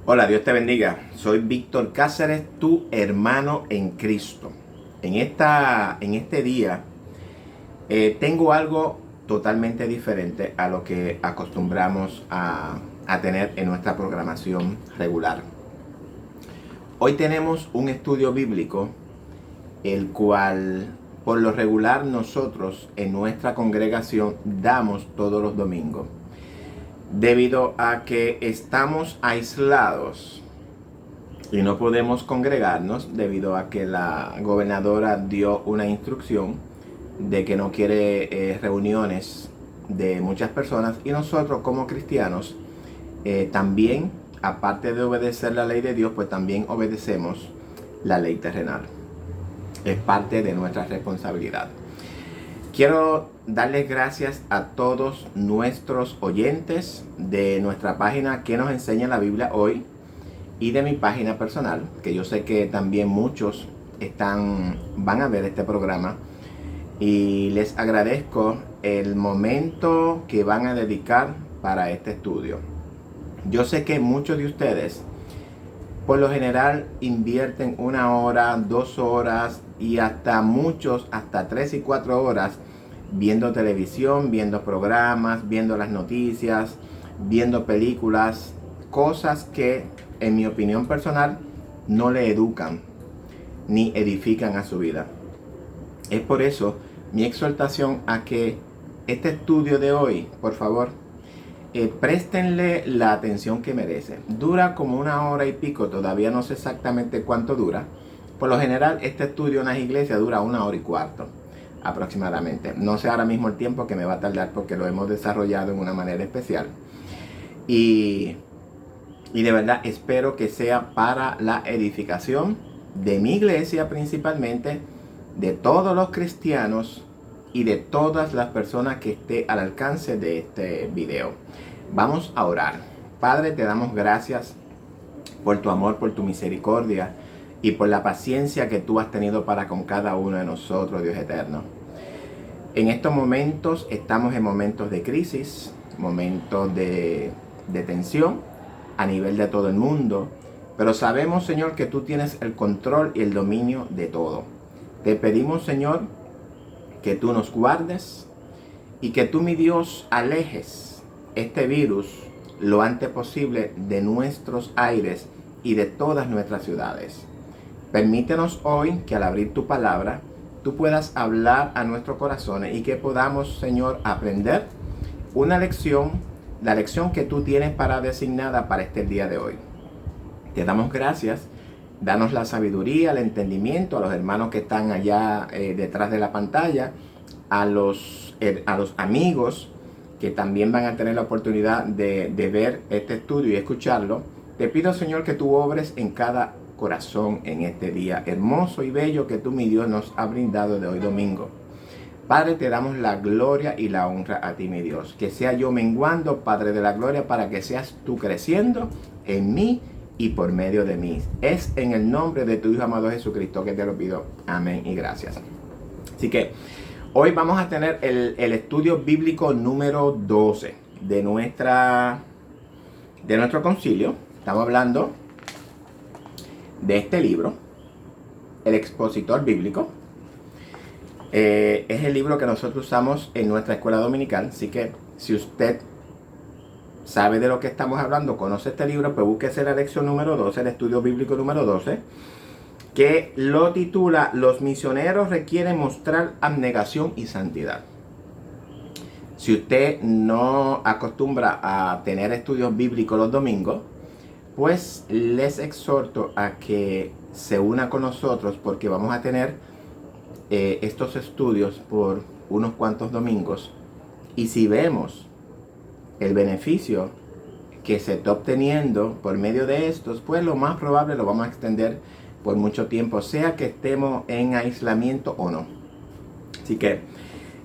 Hola, Dios te bendiga. Soy Víctor Cáceres, tu hermano en Cristo. En este día tengo algo totalmente diferente a lo que acostumbramos a tener en nuestra programación regular. Hoy tenemos un estudio bíblico, el cual por lo regular nosotros en nuestra congregación damos todos los domingos. Debido a que estamos aislados y no podemos congregarnos debido a que la gobernadora dio una instrucción de que no quiere reuniones de muchas personas, y nosotros como cristianos también, aparte de obedecer la ley de Dios, pues también obedecemos la ley terrenal. Es parte de nuestra responsabilidad. Quiero darles gracias a todos nuestros oyentes de nuestra página que nos enseña la Biblia hoy y de mi página personal, que yo sé que también muchos van a ver este programa, y les agradezco el momento que van a dedicar para este estudio. Yo sé que muchos de ustedes por lo general invierten 1 hora, 2 horas y hasta muchos, hasta 3 y 4 horas viendo televisión, viendo programas, viendo las noticias, viendo películas, cosas que en mi opinión personal no le educan ni edifican a su vida. Es por eso mi exhortación a que este estudio de hoy, por favor, préstenle la atención que merece. Dura como 1 hora y pico, todavía no sé exactamente cuánto dura. Por lo general, este estudio en las iglesias dura 1 hora y cuarto aproximadamente. No sé ahora mismo el tiempo que me va a tardar porque lo hemos desarrollado en una manera especial. Y de verdad espero que sea para la edificación de mi iglesia principalmente, de todos los cristianos y de todas las personas que esté al alcance de este video. Vamos a orar. Padre, te damos gracias por tu amor, por tu misericordia y por la paciencia que tú has tenido para con cada uno de nosotros, Dios eterno. En estos momentos estamos en momentos de crisis, momentos de tensión a nivel de todo el mundo, pero sabemos, Señor, que tú tienes el control y el dominio de todo. Te pedimos, Señor, que tú nos guardes y que tú, mi Dios, alejes este virus lo antes posible de nuestros aires y de todas nuestras ciudades. Permítenos hoy que al abrir tu palabra, tú puedas hablar a nuestros corazones y que podamos, Señor, aprender una lección, la lección que tú tienes designada para este día de hoy. Te damos gracias. Danos la sabiduría, el entendimiento, a los hermanos que están allá detrás de la pantalla, a los amigos que también van a tener la oportunidad de ver este estudio y escucharlo. Te pido, Señor, que tú obres en cada corazón en este día hermoso y bello que tú, mi Dios, nos has brindado de hoy domingo. Padre, te damos la gloria y la honra a ti, mi Dios. Que sea yo menguando, Padre de la gloria, para que seas tú creciendo en mí y por medio de mí. Es en el nombre de tu Hijo amado Jesucristo que te lo pido. Amén y gracias. Así que hoy vamos a tener el estudio bíblico número 12 de nuestro concilio. Estamos hablando de este libro, El Expositor Bíblico. Es el libro que nosotros usamos en nuestra escuela dominical. Así que si usted sabe de lo que estamos hablando, conoce este libro, pues búsquese la lección número 12, el estudio bíblico número 12, que lo titula Los misioneros requieren mostrar abnegación y santidad. Si usted no acostumbra a tener estudios bíblicos los domingos, pues les exhorto a que se una con nosotros, porque vamos a tener estos estudios por unos cuantos domingos, y si vemos el beneficio que se está obteniendo por medio de estos, pues lo más probable lo vamos a extender por mucho tiempo, sea que estemos en aislamiento o no. Así que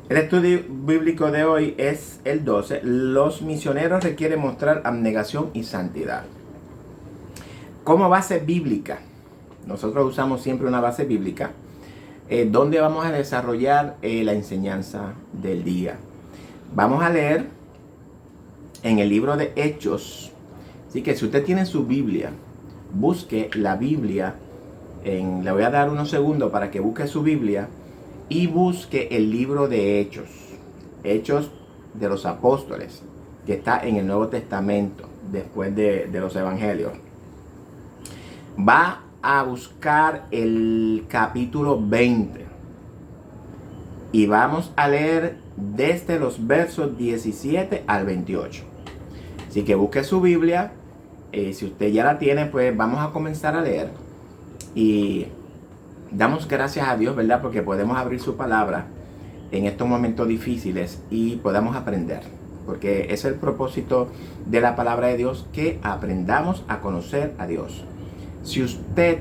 el estudio bíblico de hoy es el 12. Los misioneros requieren mostrar abnegación y santidad. Como base bíblica, nosotros usamos siempre una base bíblica donde vamos a desarrollar la enseñanza del día. Vamos a leer en el libro de Hechos, Así que si usted tiene su Biblia, busque la Biblia. Le voy a dar unos segundos para que busque su Biblia y busque el libro de Hechos. Hechos de los Apóstoles, que está en el Nuevo Testamento, después de los Evangelios. Va a buscar el capítulo 20 y vamos a leer desde los versos 17 al 28. Así que busque su Biblia. Si usted ya la tiene, pues vamos a comenzar a leer. Y damos gracias a Dios, ¿verdad? Porque podemos abrir su palabra en estos momentos difíciles y podamos aprender. Porque es el propósito de la palabra de Dios, que aprendamos a conocer a Dios. Si usted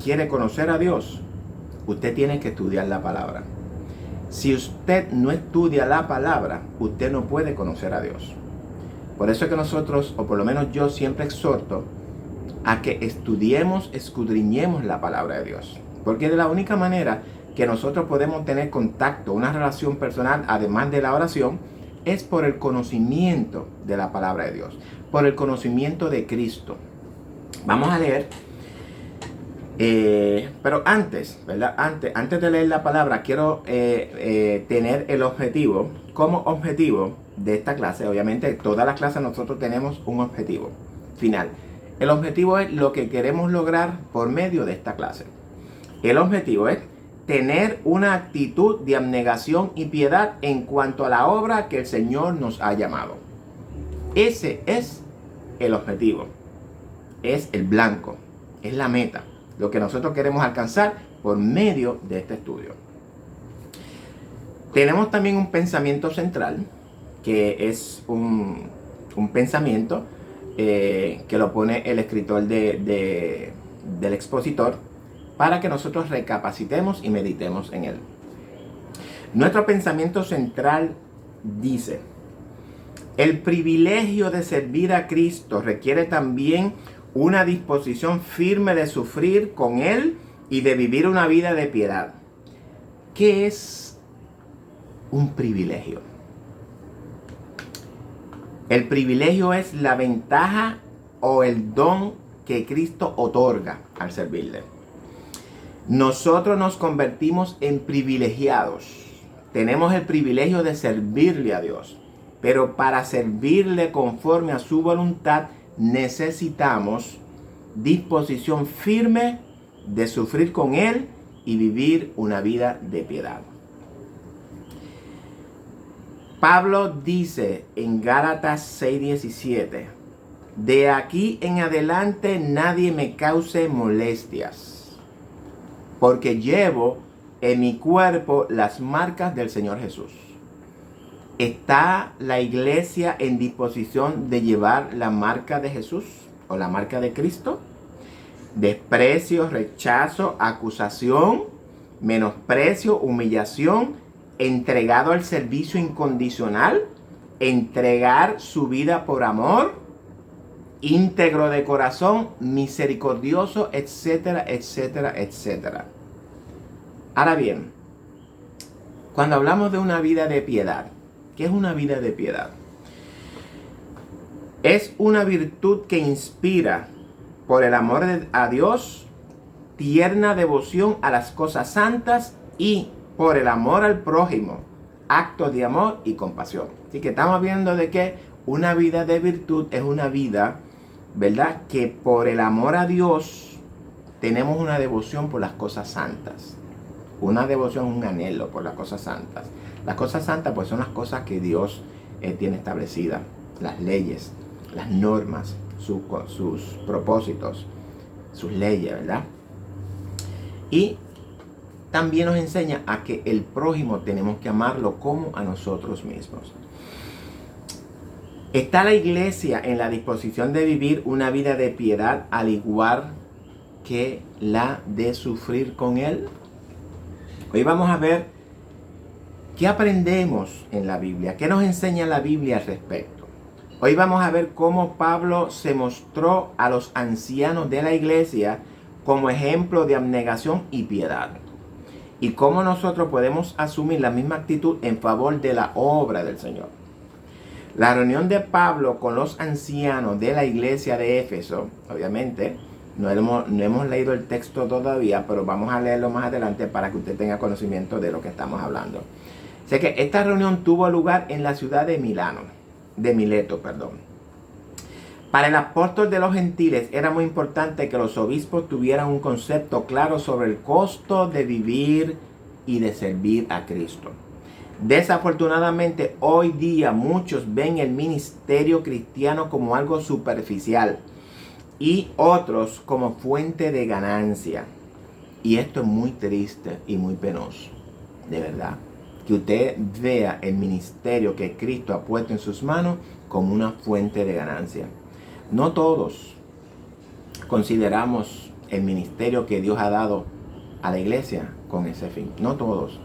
quiere conocer a Dios, usted tiene que estudiar la palabra. Si usted no estudia la palabra, usted no puede conocer a Dios. Por eso es que nosotros, o por lo menos yo, siempre exhorto a que estudiemos, escudriñemos la palabra de Dios. Porque de la única manera que nosotros podemos tener contacto, una relación personal, además de la oración, es por el conocimiento de la palabra de Dios, por el conocimiento de Cristo. Vamos a leer, pero antes, ¿verdad? Antes de leer la palabra, quiero tener el objetivo, como objetivo de esta clase. Obviamente, todas las clases nosotros tenemos un objetivo final. El objetivo es lo que queremos lograr por medio de esta clase. El objetivo es tener una actitud de abnegación y piedad en cuanto a la obra que el Señor nos ha llamado. Ese es el objetivo. Es el blanco. Es la meta. Lo que nosotros queremos alcanzar por medio de este estudio. Tenemos también un pensamiento central, que es un pensamiento que lo pone el escritor del expositor, para que nosotros recapacitemos y meditemos en él. Nuestro pensamiento central dice: el privilegio de servir a Cristo requiere también una disposición firme de sufrir con Él y de vivir una vida de piedad. ¿Qué es un privilegio? El privilegio es la ventaja o el don que Cristo otorga al servirle. Nosotros nos convertimos en privilegiados. Tenemos el privilegio de servirle a Dios. Pero para servirle conforme a su voluntad, necesitamos disposición firme de sufrir con Él y vivir una vida de piedad. Pablo dice en Gálatas 6:17: de aquí en adelante nadie me cause molestias, porque llevo en mi cuerpo las marcas del Señor Jesús. ¿Está la iglesia en disposición de llevar la marca de Jesús o la marca de Cristo? Desprecio, rechazo, acusación, menosprecio, humillación, entregado al servicio incondicional, entregar su vida por amor, íntegro de corazón, misericordioso, etcétera, etcétera, etcétera. Ahora bien, cuando hablamos de una vida de piedad, ¿qué es una vida de piedad? Es una virtud que inspira por el amor a Dios, tierna devoción a las cosas santas y por el amor al prójimo, actos de amor y compasión. Así que estamos viendo de que una vida de virtud es una vida, ¿verdad?, que por el amor a Dios tenemos una devoción por las cosas santas. Una devoción es un anhelo por las cosas santas. Las cosas santas pues son las cosas que Dios tiene establecidas, las leyes, las normas, sus propósitos, sus leyes, ¿verdad? Y también nos enseña a que el prójimo tenemos que amarlo como a nosotros mismos. ¿Está la iglesia en la disposición de vivir una vida de piedad al igual que la de sufrir con Él? Hoy vamos a ver qué aprendemos en la Biblia, qué nos enseña la Biblia al respecto. Hoy vamos a ver cómo Pablo se mostró a los ancianos de la iglesia como ejemplo de abnegación y piedad. Y cómo nosotros podemos asumir la misma actitud en favor de la obra del Señor. La reunión de Pablo con los ancianos de la iglesia de Éfeso, obviamente, no hemos leído el texto todavía, pero vamos a leerlo más adelante para que usted tenga conocimiento de lo que estamos hablando. Sé que esta reunión tuvo lugar en la ciudad de Mileto. Para el apóstol de los gentiles era muy importante que los obispos tuvieran un concepto claro sobre el costo de vivir y de servir a Cristo. Desafortunadamente, hoy día muchos ven el ministerio cristiano como algo superficial y otros como fuente de ganancia. Y esto es muy triste y muy penoso, de verdad. Que usted vea el ministerio que Cristo ha puesto en sus manos como una fuente de ganancia. No todos consideramos el ministerio que Dios ha dado a la iglesia con ese fin. No todos.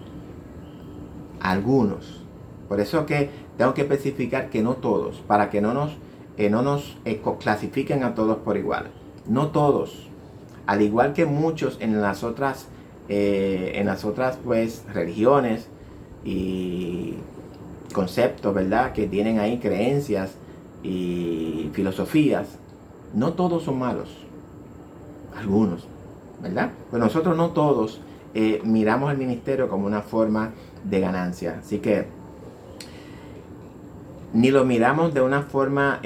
Algunos. Por eso que tengo que especificar que no todos, para que no nos clasifiquen a todos por igual. No todos. Al igual que muchos en las otras pues religiones y conceptos, ¿verdad? Que tienen ahí creencias y filosofías. No todos son malos. Algunos, ¿verdad? Pues nosotros no todos miramos el ministerio como una forma de ganancia. Así que ni lo miramos de una forma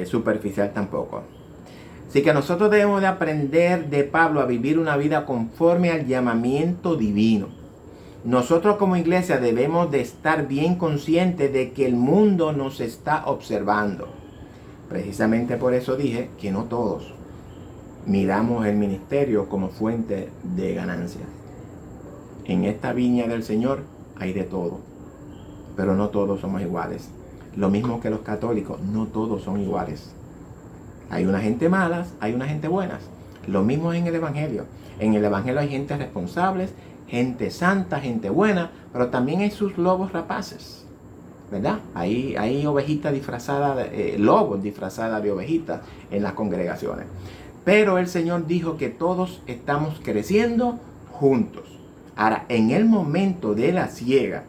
superficial tampoco. Así que nosotros debemos de aprender de Pablo a vivir una vida conforme al llamamiento divino. Nosotros como iglesia debemos de estar bien conscientes de que el mundo nos está observando. Precisamente por eso dije que no todos miramos el ministerio como fuente de ganancia. En esta viña del Señor hay de todo, pero no todos somos iguales. Lo mismo que los católicos, no todos son iguales. Hay una gente mala, hay una gente buena. Lo mismo es en el Evangelio. En el Evangelio hay gente responsable, gente santa, gente buena, pero también hay sus lobos rapaces, ¿verdad? Hay ovejitas disfrazadas, lobos disfrazadas de ovejitas en las congregaciones. Pero el Señor dijo que todos estamos creciendo juntos. Ahora, en el momento de la siega,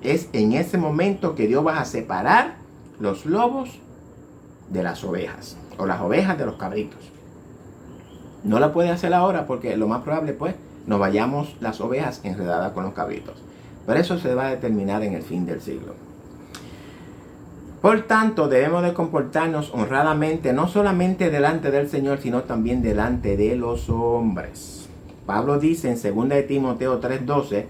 es en ese momento que Dios va a separar los lobos de las ovejas, o las ovejas de los cabritos. No la puede hacer ahora porque lo más probable, pues, nos vayamos las ovejas enredadas con los cabritos. Pero eso se va a determinar en el fin del siglo. Por tanto, debemos de comportarnos honradamente, no solamente delante del Señor, sino también delante de los hombres. Pablo dice en 2 de Timoteo 3:12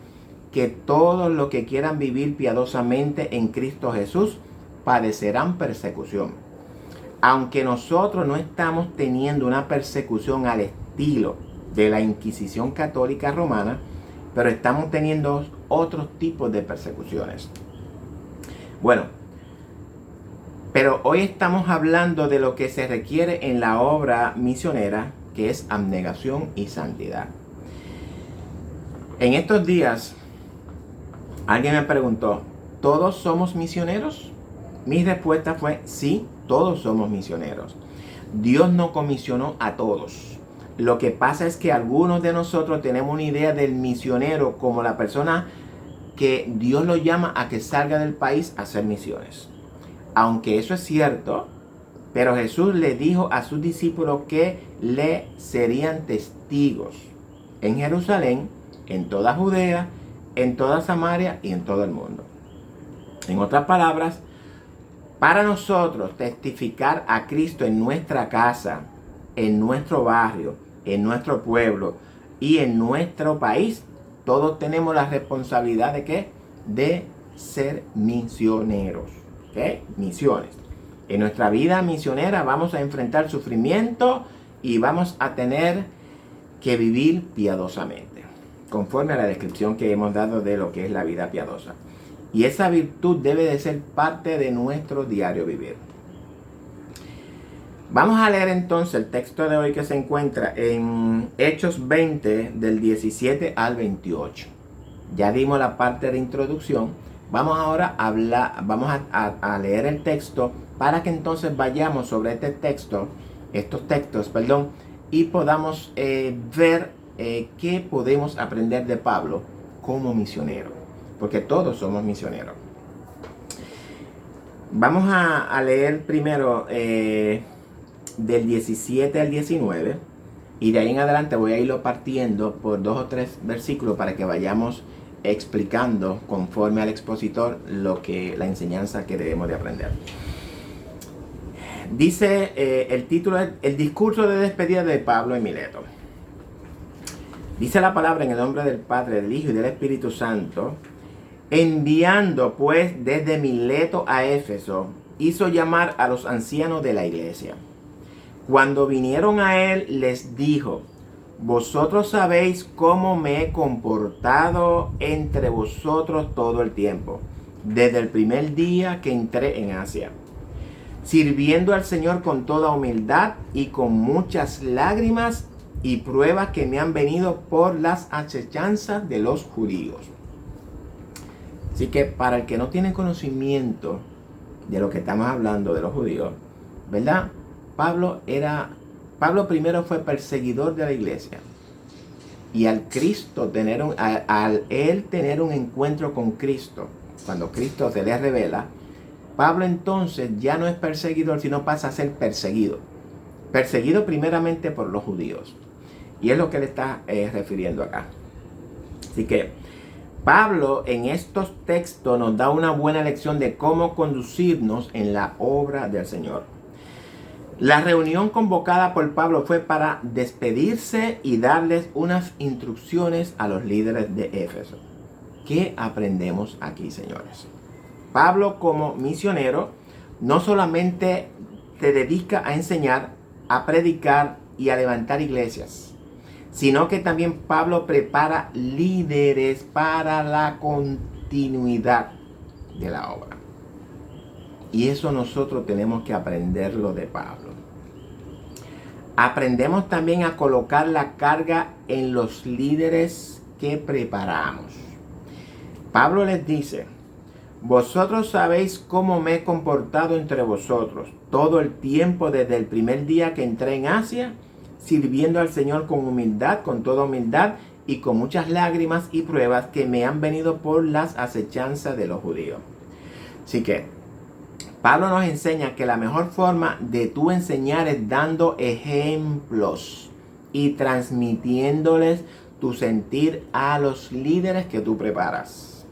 que todos los que quieran vivir piadosamente en Cristo Jesús padecerán persecución. Aunque nosotros no estamos teniendo una persecución al estilo de la Inquisición Católica Romana, pero estamos teniendo otros tipos de persecuciones. Bueno, pero hoy estamos hablando de lo que se requiere en la obra misionera, que es abnegación y santidad. En estos días, alguien me preguntó, ¿todos somos misioneros? Mi respuesta fue, sí, todos somos misioneros. Dios no comisionó a todos. Lo que pasa es que algunos de nosotros tenemos una idea del misionero como la persona que Dios lo llama a que salga del país a hacer misiones. Aunque eso es cierto, pero Jesús le dijo a sus discípulos que le serían testigos en Jerusalén, en toda Judea, en toda Samaria y en todo el mundo. En otras palabras, para nosotros testificar a Cristo en nuestra casa, en nuestro barrio, en nuestro pueblo y en nuestro país, todos tenemos la responsabilidad de ¿qué? De ser misioneros. ¿Okay? Misiones. En nuestra vida misionera vamos a enfrentar sufrimiento y vamos a tener que vivir piadosamente, conforme a la descripción que hemos dado de lo que es la vida piadosa. Y esa virtud debe de ser parte de nuestro diario vivir. Vamos a leer entonces el texto de hoy que se encuentra en Hechos 20 del 17 al 28. Ya dimos la parte de introducción. Vamos ahora a leer el texto para que entonces vayamos sobre estos textos, y podamos ver qué podemos aprender de Pablo como misionero, porque todos somos misioneros. Vamos a leer primero del 17 al 19 y de ahí en adelante voy a irlo partiendo por 2 o 3 versículos para que vayamos explicando conforme al expositor la enseñanza que debemos de aprender. Dice el título es El discurso de despedida de Pablo en Mileto. Dice la palabra en el nombre del Padre, del Hijo y del Espíritu Santo. Enviando pues desde Mileto a Éfeso, hizo llamar a los ancianos de la iglesia. Cuando vinieron a él, les dijo: vosotros sabéis cómo me he comportado entre vosotros todo el tiempo, desde el primer día que entré en Asia, sirviendo al Señor con toda humildad y con muchas lágrimas y pruebas que me han venido por las acechanzas de los judíos. Así que para el que no tiene conocimiento de lo que estamos hablando de los judíos, ¿verdad? Pablo primero fue perseguidor de la iglesia. Y al él tener un encuentro con Cristo, cuando Cristo se le revela, Pablo entonces ya no es perseguidor, sino pasa a ser perseguido. Perseguido primeramente por los judíos. Y es lo que le está refiriendo acá. Así que Pablo en estos textos nos da una buena lección de cómo conducirnos en la obra del Señor. La reunión convocada por Pablo fue para despedirse y darles unas instrucciones a los líderes de Éfeso. ¿Qué aprendemos aquí, señores? Pablo, como misionero, no solamente se dedica a enseñar, a predicar y a levantar iglesias, sino que también Pablo prepara líderes para la continuidad de la obra. Y eso nosotros tenemos que aprenderlo de Pablo. Aprendemos también a colocar la carga en los líderes que preparamos. Pablo les dice: vosotros sabéis cómo me he comportado entre vosotros todo el tiempo desde el primer día que entré en Asia, sirviendo al Señor con humildad, con toda humildad y con muchas lágrimas y pruebas que me han venido por las acechanzas de los judíos. Así que Pablo nos enseña que la mejor forma de tú enseñar es dando ejemplos y transmitiéndoles tu sentir a los líderes que tú preparas.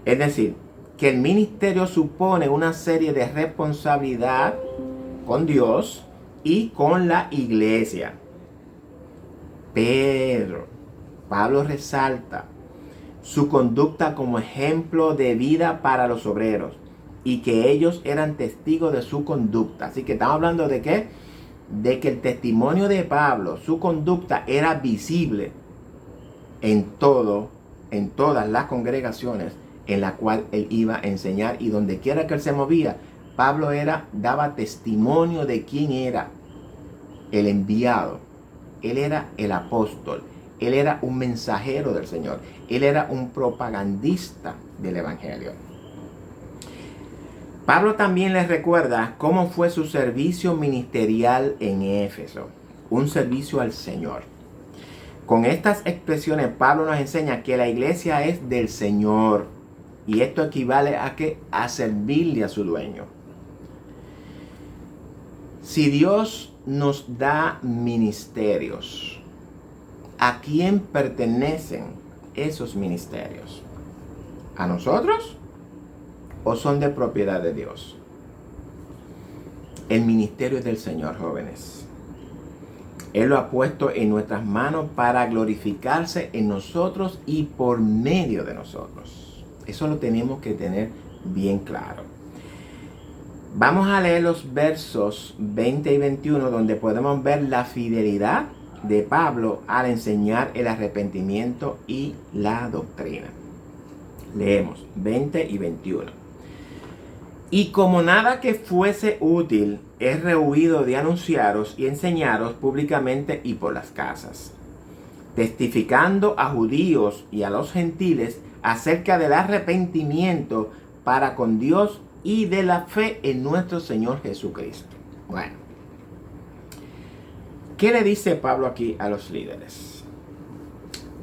Es decir, que el ministerio supone una serie de responsabilidad con Dios y con la iglesia. Pero Pablo resalta su conducta como ejemplo de vida para los obreros y que ellos eran testigos de su conducta. Así que estamos hablando de ¿qué? De que el testimonio de Pablo, su conducta era visible en todas las congregaciones en la cual él iba a enseñar, y donde quiera que él se movía, Pablo daba testimonio de quién era el enviado. Él era el apóstol, él era un mensajero del Señor, él era un propagandista del evangelio. Pablo también les recuerda cómo fue su servicio ministerial en Éfeso, un servicio al Señor. Con estas expresiones Pablo nos enseña que la iglesia es del Señor, y esto equivale a servirle a su dueño. Si Dios nos da ministerios, ¿a quién pertenecen esos ministerios? ¿A nosotros? ¿O son de propiedad de Dios? El ministerio es del Señor, jóvenes. Él lo ha puesto en nuestras manos para glorificarse en nosotros y por medio de nosotros. Eso lo tenemos que tener bien claro. Vamos a leer los versos 20 y 21, donde podemos ver la fidelidad de Pablo al enseñar el arrepentimiento y la doctrina. Leemos 20 y 21. Y como nada que fuese útil, he rehuido de anunciaros y enseñaros públicamente y por las casas, testificando a judíos y a los gentiles acerca del arrepentimiento para con Dios y de la fe en nuestro Señor Jesucristo. Bueno, ¿qué le dice Pablo aquí a los líderes?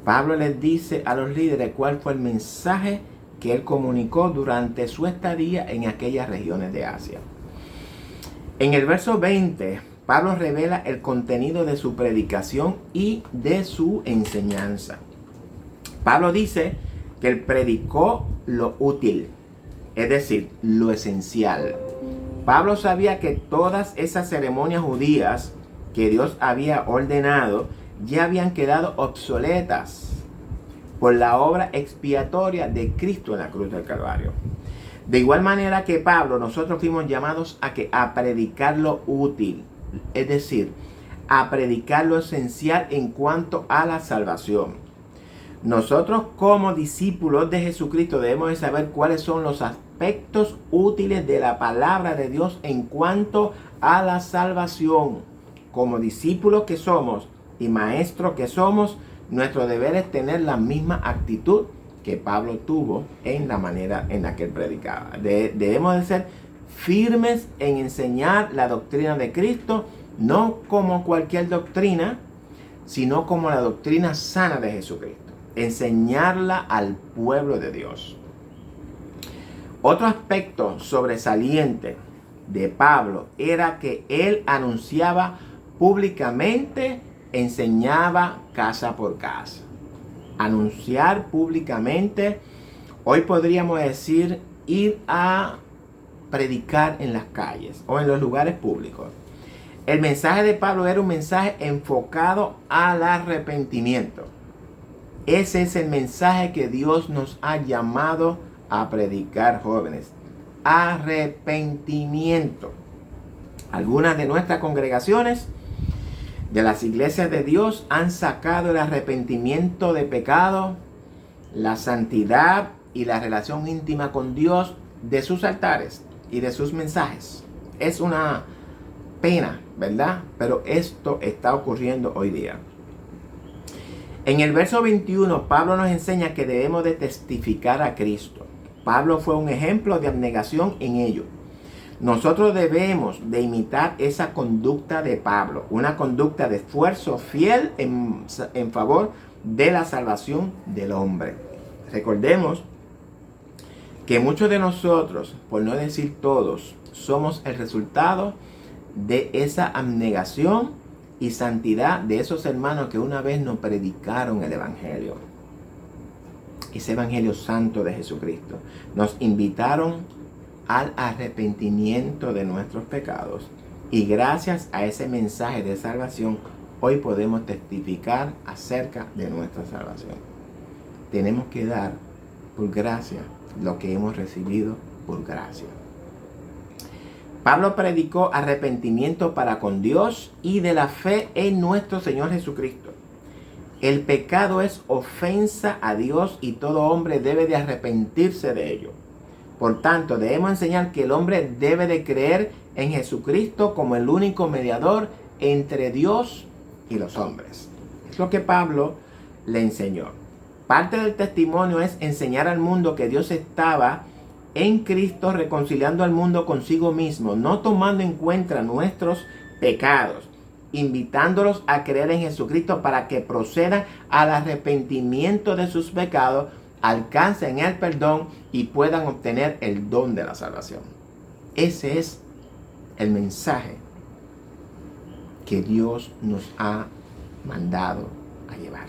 Pablo les dice a los líderes cuál fue el mensaje que él comunicó durante su estadía en aquellas regiones de Asia. En el verso 20, Pablo revela el contenido de su predicación y de su enseñanza. Pablo dice que él predicó lo útil, es decir, lo esencial. Pablo sabía que todas esas ceremonias judías que Dios había ordenado ya habían quedado obsoletas por la obra expiatoria de Cristo en la cruz del Calvario. De igual manera que Pablo, nosotros fuimos llamados a predicar lo útil, es decir, a predicar lo esencial en cuanto a la salvación. Nosotros como discípulos de Jesucristo debemos de saber cuáles son los aspectos útiles de la palabra de Dios en cuanto a la salvación. Como discípulos que somos y maestros que somos, nuestro deber es tener la misma actitud que Pablo tuvo en la manera en la que él predicaba. Debemos de ser firmes en enseñar la doctrina de Cristo, no como cualquier doctrina, sino como la doctrina sana de Jesucristo. Enseñarla al pueblo de Dios. Otro aspecto sobresaliente de Pablo era que él anunciaba públicamente, enseñaba casa por casa. Anunciar públicamente, hoy podríamos decir ir a predicar en las calles o en los lugares públicos. El mensaje de Pablo era un mensaje enfocado al arrepentimiento. Ese es el mensaje que Dios nos ha llamado a predicar, jóvenes. Arrepentimiento. Algunas de nuestras congregaciones de las iglesias de Dios han sacado el arrepentimiento de pecado, la santidad y la relación íntima con Dios de sus altares y de sus mensajes. Es una pena, ¿verdad? Pero esto está ocurriendo hoy día. En el verso 21, Pablo nos enseña que debemos de testificar a Cristo. Pablo fue un ejemplo de abnegación en ello. Nosotros debemos de imitar esa conducta de Pablo, una conducta de esfuerzo fiel en favor de la salvación del hombre. Recordemos que muchos de nosotros, por no decir todos, somos el resultado de esa abnegación y santidad de esos hermanos que una vez nos predicaron el Evangelio. Ese Evangelio santo de Jesucristo. Nos invitaron al arrepentimiento de nuestros pecados. Y gracias a ese mensaje de salvación, hoy podemos testificar acerca de nuestra salvación. Tenemos que dar por gracia lo que hemos recibido por gracia. Pablo predicó arrepentimiento para con Dios y de la fe en nuestro Señor Jesucristo. El pecado es ofensa a Dios y todo hombre debe de arrepentirse de ello. Por tanto, debemos enseñar que el hombre debe de creer en Jesucristo como el único mediador entre Dios y los hombres. Es lo que Pablo le enseñó. Parte del testimonio es enseñar al mundo que Dios estaba en Cristo reconciliando al mundo consigo mismo, no tomando en cuenta nuestros pecados, invitándolos a creer en Jesucristo para que procedan al arrepentimiento de sus pecados, alcancen el perdón y puedan obtener el don de la salvación. Ese es el mensaje que Dios nos ha mandado a llevar.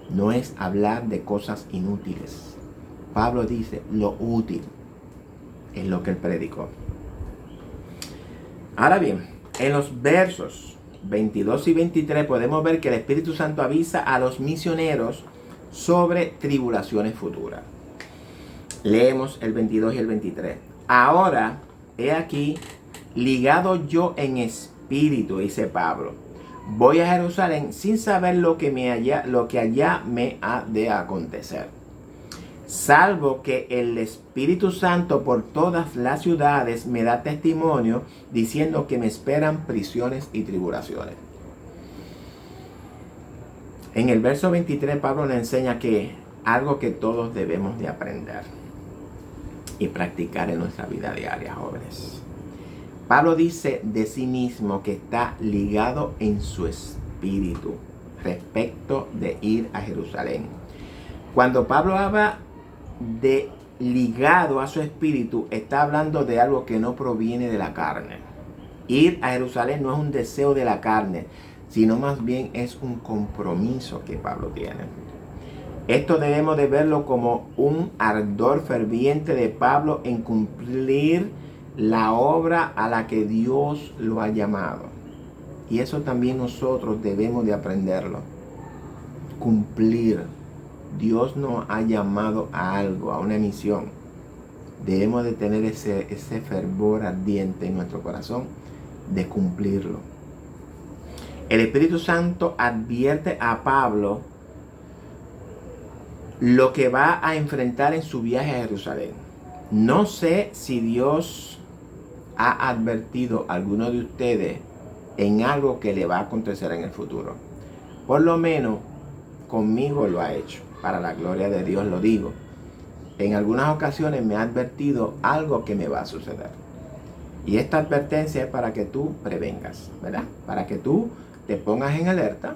No es hablar de cosas inútiles. Pablo dice, lo útil es lo que él predicó. Ahora bien, en los versos 22 y 23 podemos ver que el Espíritu Santo avisa a los misioneros sobre tribulaciones futuras. Leemos el 22 y el 23. Ahora, he aquí, ligado yo en espíritu, dice Pablo, voy a Jerusalén sin saber lo que allá me ha de acontecer. Salvo que el Espíritu Santo por todas las ciudades me da testimonio diciendo que me esperan prisiones y tribulaciones. En el verso 23 Pablo nos enseña que algo que todos debemos de aprender y practicar en nuestra vida diaria, jóvenes. Pablo dice de sí mismo que está ligado en su espíritu respecto de ir a Jerusalén. Cuando Pablo habla de ligado a su espíritu, está hablando de algo que no proviene de la carne. Ir a Jerusalén no es un deseo de la carne, sino más bien es un compromiso que Pablo tiene. Esto debemos de verlo como un ardor ferviente de Pablo en cumplir la obra a la que Dios lo ha llamado. Y eso también nosotros debemos de aprenderlo. Cumplir. Dios nos ha llamado a algo, a una misión. Debemos de tener ese fervor ardiente en nuestro corazón de cumplirlo. El Espíritu Santo advierte a Pablo lo que va a enfrentar en su viaje a Jerusalén. No sé si Dios ha advertido a alguno de ustedes en algo que le va a acontecer en el futuro. Por lo menos conmigo lo ha hecho. Para la gloria de Dios lo digo. En algunas ocasiones me ha advertido algo que me va a suceder. Y esta advertencia es para que tú prevengas, ¿verdad? Para que tú te pongas en alerta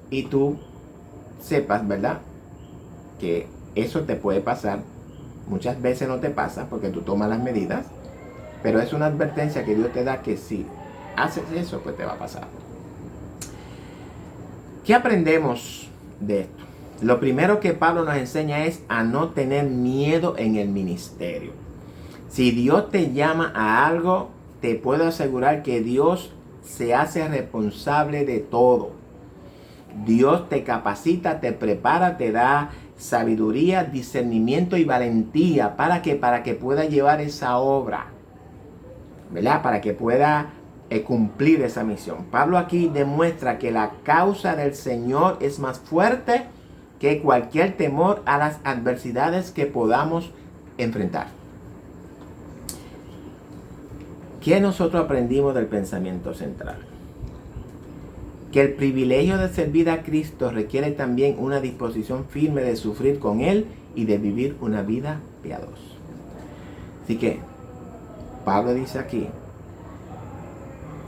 y tú sepas, ¿verdad?, que eso te puede pasar. Muchas veces no te pasa porque tú tomas las medidas, pero es una advertencia que Dios te da que si haces eso, pues te va a pasar. ¿Qué aprendemos de esto? Lo primero que Pablo nos enseña es a no tener miedo en el ministerio. Si Dios te llama a algo, te puedo asegurar que Dios se hace responsable de todo. Dios te capacita, te prepara, te da sabiduría, discernimiento y valentía para que pueda llevar esa obra, ¿verdad? Para que pueda cumplir esa misión. Pablo aquí demuestra que la causa del Señor es más fuerte que cualquier temor a las adversidades que podamos enfrentar. ¿Qué nosotros aprendimos del pensamiento central? Que el privilegio de servir a Cristo requiere también una disposición firme de sufrir con Él y de vivir una vida piadosa. Así que Pablo dice aquí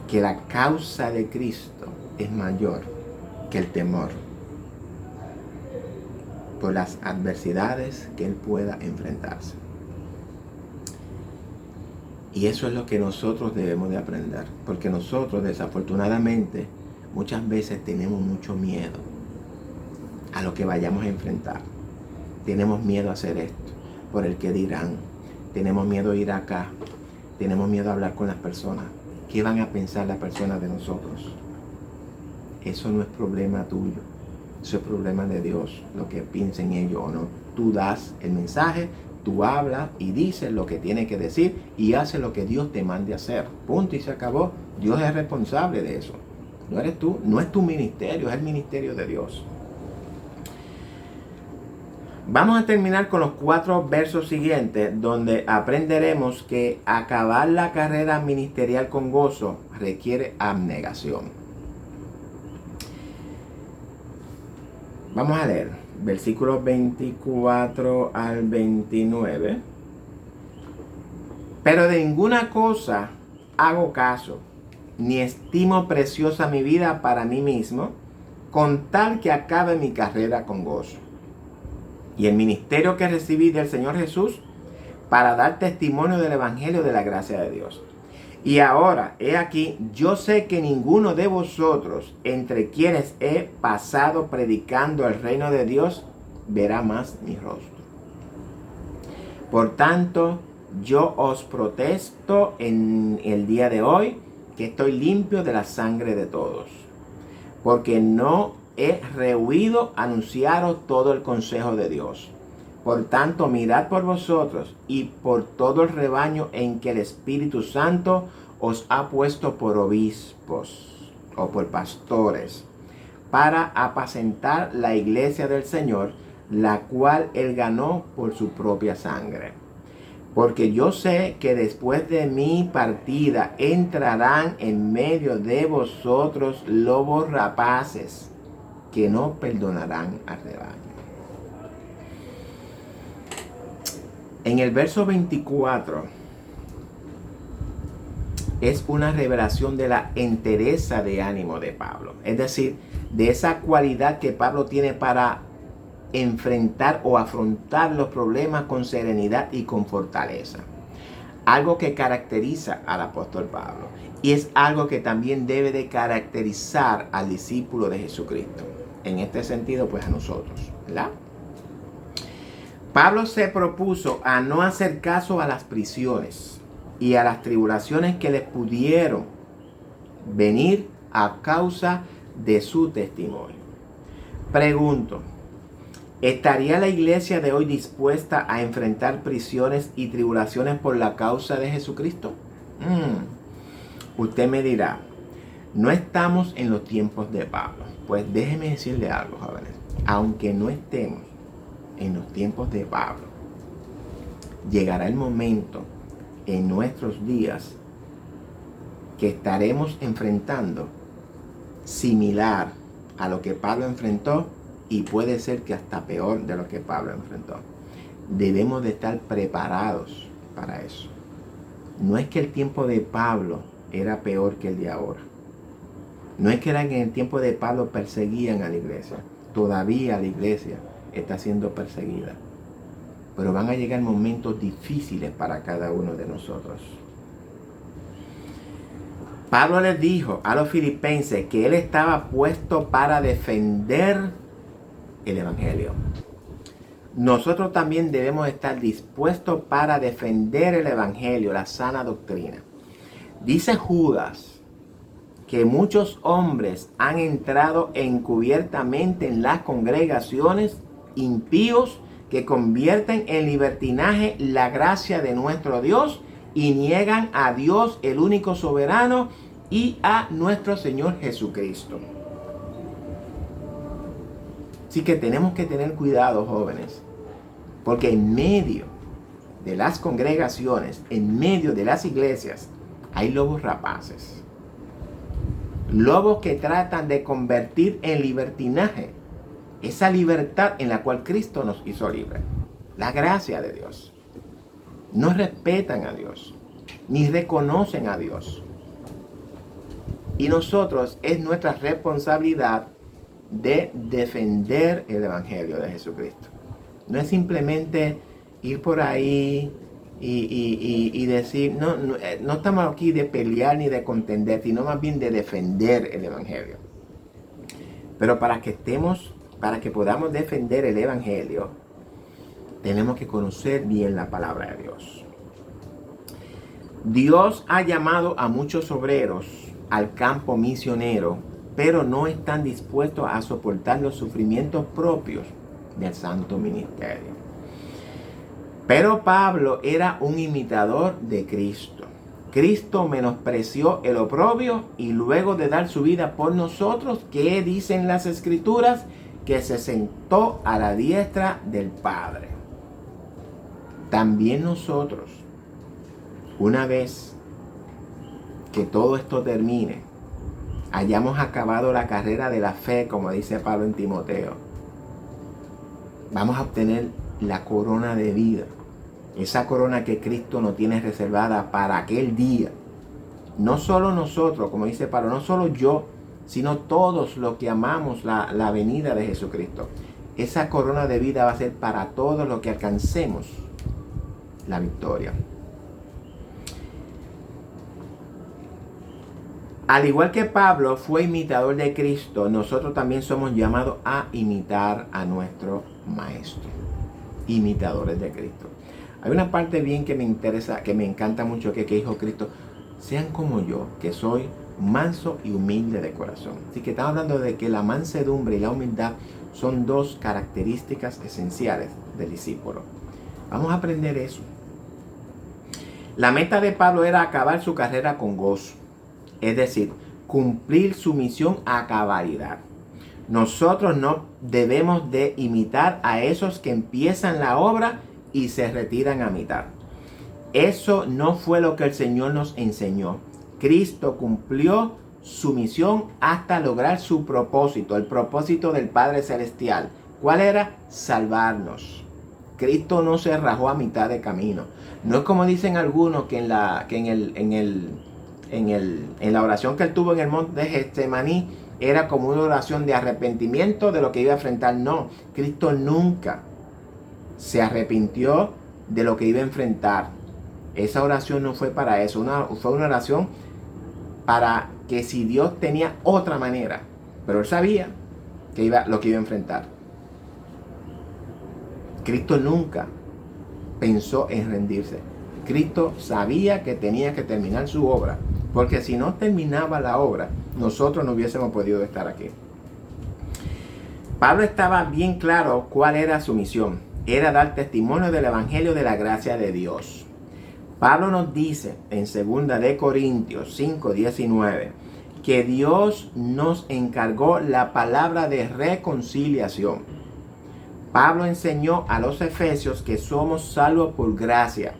que la causa de Cristo es mayor que el temor por las adversidades que Él pueda enfrentarse. Y eso es lo que nosotros debemos de aprender, porque nosotros desafortunadamente muchas veces tenemos mucho miedo a lo que vayamos a enfrentar. Tenemos miedo a hacer esto, por el que dirán. Tenemos miedo a ir acá. Tenemos miedo a hablar con las personas. ¿Qué van a pensar las personas de nosotros? Eso no es problema tuyo. Eso es problema de Dios, lo que piensen ellos o no. Tú das el mensaje, tú hablas y dices lo que tienes que decir y haces lo que Dios te mande a hacer. Punto y se acabó. Dios es responsable de eso. No eres tú, no es tu ministerio, es el ministerio de Dios. Vamos a terminar con los 4 versos siguientes, donde aprenderemos que acabar la carrera ministerial con gozo requiere abnegación. Vamos a leer versículos 24 al 29. Pero de ninguna cosa hago caso, ni estimo preciosa mi vida para mí mismo, con tal que acabe mi carrera con gozo. Y el ministerio que recibí del Señor Jesús para dar testimonio del Evangelio de la gracia de Dios. Y ahora, he aquí, yo sé que ninguno de vosotros, entre quienes he pasado predicando el reino de Dios, verá más mi rostro. Por tanto, yo os protesto en el día de hoy que estoy limpio de la sangre de todos, porque no he rehuido anunciaros todo el consejo de Dios. Por tanto, mirad por vosotros y por todo el rebaño en que el Espíritu Santo os ha puesto por obispos o por pastores, para apacentar la iglesia del Señor, la cual Él ganó por su propia sangre. Porque yo sé que después de mi partida entrarán en medio de vosotros lobos rapaces, que no perdonarán al rebaño. En el verso 24 es una revelación de la entereza de ánimo de Pablo. Es decir, de esa cualidad que Pablo tiene para enfrentar o afrontar los problemas con serenidad y con fortaleza. Algo que caracteriza al apóstol Pablo. Y es algo que también debe de caracterizar al discípulo de Jesucristo. En este sentido, pues a nosotros, ¿verdad? Pablo se propuso a no hacer caso a las prisiones y a las tribulaciones que les pudieron venir a causa de su testimonio. Pregunto, ¿estaría la iglesia de hoy dispuesta a enfrentar prisiones y tribulaciones por la causa de Jesucristo? Usted me dirá, no estamos en los tiempos de Pablo. Pues déjeme decirle algo, jóvenes. Aunque no estemos en los tiempos de Pablo, llegará el momento en nuestros días que estaremos enfrentando similar a lo que Pablo enfrentó, y puede ser que hasta peor de lo que Pablo enfrentó. Debemos de estar preparados para eso. No es que el tiempo de Pablo era peor que el de ahora. No es que en el tiempo de Pablo perseguían a la iglesia. Todavía la iglesia está siendo perseguida. Pero van a llegar momentos difíciles para cada uno de nosotros. Pablo les dijo a los filipenses que él estaba puesto para defender el evangelio. Nosotros también debemos estar dispuestos para defender el evangelio, la sana doctrina. Dice Judas que muchos hombres han entrado encubiertamente en las congregaciones impíos que convierten en libertinaje la gracia de nuestro Dios y niegan a Dios, el único soberano, y a nuestro Señor Jesucristo. Así que tenemos que tener cuidado, jóvenes, porque en medio de las congregaciones, en medio de las iglesias, hay lobos rapaces. Lobos que tratan de convertir en libertinaje esa libertad en la cual Cristo nos hizo libres. La gracia de Dios. No respetan a Dios, ni reconocen a Dios. Y nosotros, es nuestra responsabilidad de defender el evangelio de Jesucristo. No es simplemente ir por ahí y decir, no estamos aquí de pelear ni de contender, sino más bien de defender el evangelio. Pero para que podamos defender el evangelio, tenemos que conocer bien la palabra de Dios. Dios ha llamado a muchos obreros al campo misionero, pero no están dispuestos a soportar los sufrimientos propios del santo ministerio. Pero Pablo era un imitador de Cristo. Cristo menospreció el oprobio y luego de dar su vida por nosotros, ¿qué dicen las Escrituras? Que se sentó a la diestra del Padre. También nosotros, una vez que todo esto termine, hayamos acabado la carrera de la fe, como dice Pablo en Timoteo, vamos a obtener la corona de vida. Esa corona que Cristo nos tiene reservada para aquel día. No solo nosotros, como dice Pablo, no solo yo, sino todos los que amamos la venida de Jesucristo. Esa corona de vida va a ser para todos los que alcancemos la victoria. Al igual que Pablo fue imitador de Cristo, nosotros también somos llamados a imitar a nuestro Maestro. Imitadores de Cristo. Hay una parte bien que me interesa, que me encanta mucho, que dijo Cristo: sean como yo, que soy manso y humilde de corazón. Así que estamos hablando de que la mansedumbre y la humildad son dos características esenciales del discípulo. Vamos a aprender eso. La meta de Pablo era acabar su carrera con gozo. Es decir, cumplir su misión a cabalidad. Nosotros no debemos de imitar a esos que empiezan la obra y se retiran a mitad. Eso no fue lo que el Señor nos enseñó. Cristo cumplió su misión hasta lograr su propósito, el propósito del Padre Celestial. ¿Cuál era? Salvarnos. Cristo no se rajó a mitad de camino. No es como dicen algunos que en la oración que él tuvo en el monte de Getsemaní, era como una oración de arrepentimiento de lo que iba a enfrentar. No, Cristo nunca se arrepintió de lo que iba a enfrentar. Esa oración no fue para eso, fue una oración para que si Dios tenía otra manera, pero él sabía lo que iba a enfrentar. Cristo nunca pensó en rendirse. Cristo sabía que tenía que terminar su obra, porque si no terminaba la obra, nosotros no hubiésemos podido estar aquí. Pablo estaba bien claro cuál era su misión. Era dar testimonio del Evangelio de la gracia de Dios. Pablo nos dice en 2 de Corintios 5:19 que Dios nos encargó la palabra de reconciliación. Pablo enseñó a los efesios que somos salvos por gracia,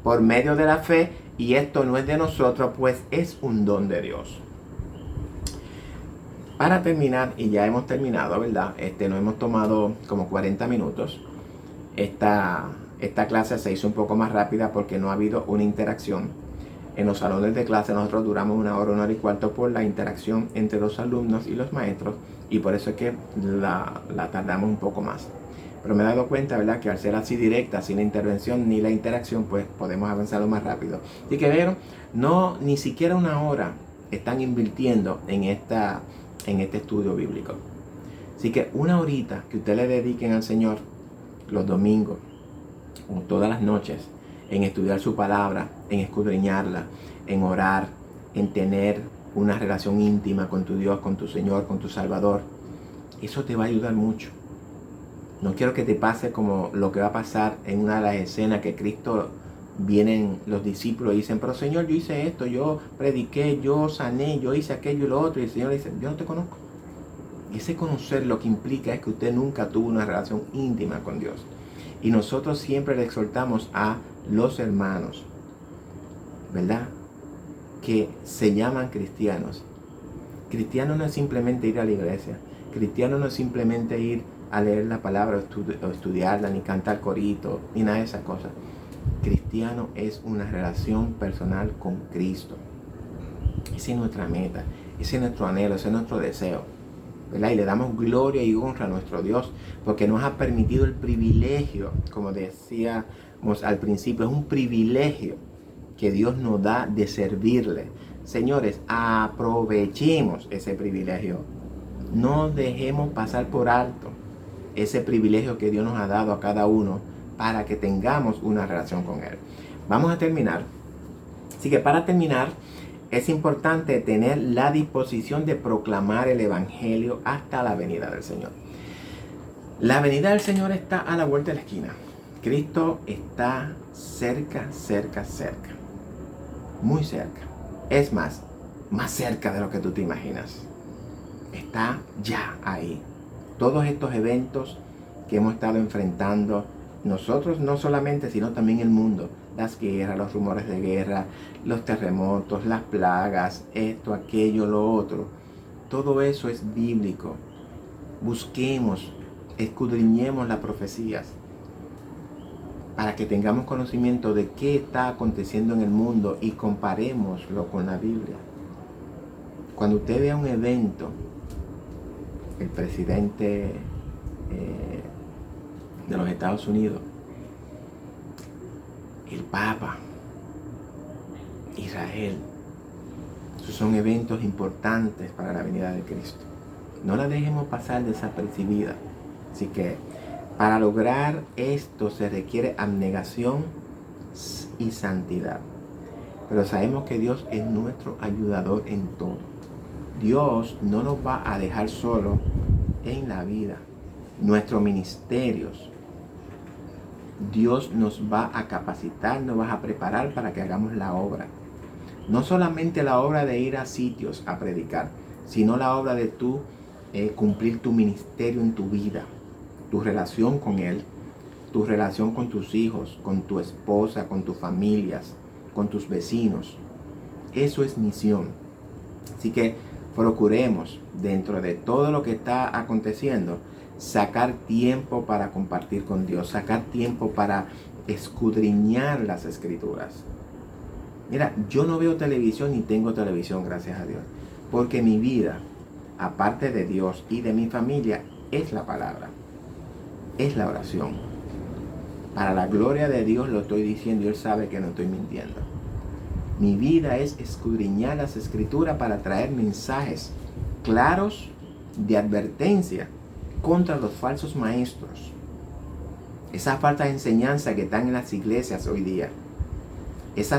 por medio de la fe, y esto no es de nosotros, pues es un don de Dios. Para terminar, y ya hemos terminado, ¿verdad? Nos hemos tomado como 40 minutos. Esta clase se hizo un poco más rápida porque no ha habido una interacción. En los salones de clase nosotros duramos 1 hora y cuarto por la interacción entre los alumnos y los maestros, y por eso es que la tardamos un poco más. Pero me he dado cuenta, ¿verdad?, que al ser así directa, sin la intervención ni la interacción, pues podemos avanzarlo más rápido. Así que vieron, ni siquiera 1 hora están invirtiendo en este estudio bíblico. Así que 1 horita que ustedes le dediquen al Señor los domingos o todas las noches en estudiar su palabra, en escudriñarla, en orar, en tener una relación íntima con tu Dios, con tu Señor, con tu Salvador, eso te va a ayudar mucho. No quiero que te pase como lo que va a pasar en una de las escenas que Cristo vienen los discípulos y dicen, pero Señor, yo hice esto, yo prediqué, yo sané, yo hice aquello y lo otro, y el Señor le dice, yo no te conozco. Y ese conocer lo que implica es que usted nunca tuvo una relación íntima con Dios. Y nosotros siempre le exhortamos a los hermanos, ¿verdad?, que se llaman cristianos. Cristiano no es simplemente ir a la iglesia. Cristiano no es simplemente ir a leer la palabra o estudiarla, ni cantar corito, ni nada de esas cosas. Cristiano es una relación personal con Cristo. Esa es nuestra meta, ese es nuestro anhelo, ese es nuestro deseo, ¿verdad? Y le damos gloria y honra a nuestro Dios porque nos ha permitido el privilegio, como decíamos al principio, es un privilegio que Dios nos da de servirle. Señores, aprovechemos ese privilegio. No dejemos pasar por alto ese privilegio que Dios nos ha dado a cada uno para que tengamos una relación con Él. Vamos a terminar. Así que para terminar, es importante tener la disposición de proclamar el Evangelio hasta la venida del Señor. La venida del Señor está a la vuelta de la esquina. Cristo está cerca. Muy cerca. Es más cerca de lo que tú te imaginas. Está ya ahí. Todos estos eventos que hemos estado enfrentando, nosotros no solamente, sino también el mundo, las guerras, los rumores de guerra, los terremotos, las plagas, esto, aquello, lo otro, todo eso es bíblico. Busquemos, escudriñemos las profecías para que tengamos conocimiento de qué está aconteciendo en el mundo y comparémoslo con la Biblia. Cuando usted vea un evento, el presidente de los Estados Unidos, el Papa, Israel, esos son eventos importantes para la venida de Cristo. No la dejemos pasar desapercibida. Así que para lograr esto se requiere abnegación y santidad. Pero sabemos que Dios es nuestro ayudador en todo. Dios no nos va a dejar solo en la vida. Nuestros ministerios, Dios nos va a capacitar, nos va a preparar para que hagamos la obra. No solamente la obra de ir a sitios a predicar, sino la obra de tú cumplir tu ministerio en tu vida, tu relación con Él, tu relación con tus hijos, con tu esposa, con tus familias, con tus vecinos. Eso es misión. Así que procuremos, dentro de todo lo que está aconteciendo, sacar tiempo para compartir con Dios, sacar tiempo para escudriñar las Escrituras. Mira, yo no veo televisión ni tengo televisión, gracias a Dios, porque mi vida aparte de Dios y de mi familia, es la palabra, es la oración. Para la gloria de Dios lo estoy diciendo y Él sabe que no estoy mintiendo. Mi vida es escudriñar las escrituras para traer mensajes claros de advertencia contra los falsos maestros. Esa falta de enseñanza que están en las iglesias hoy día.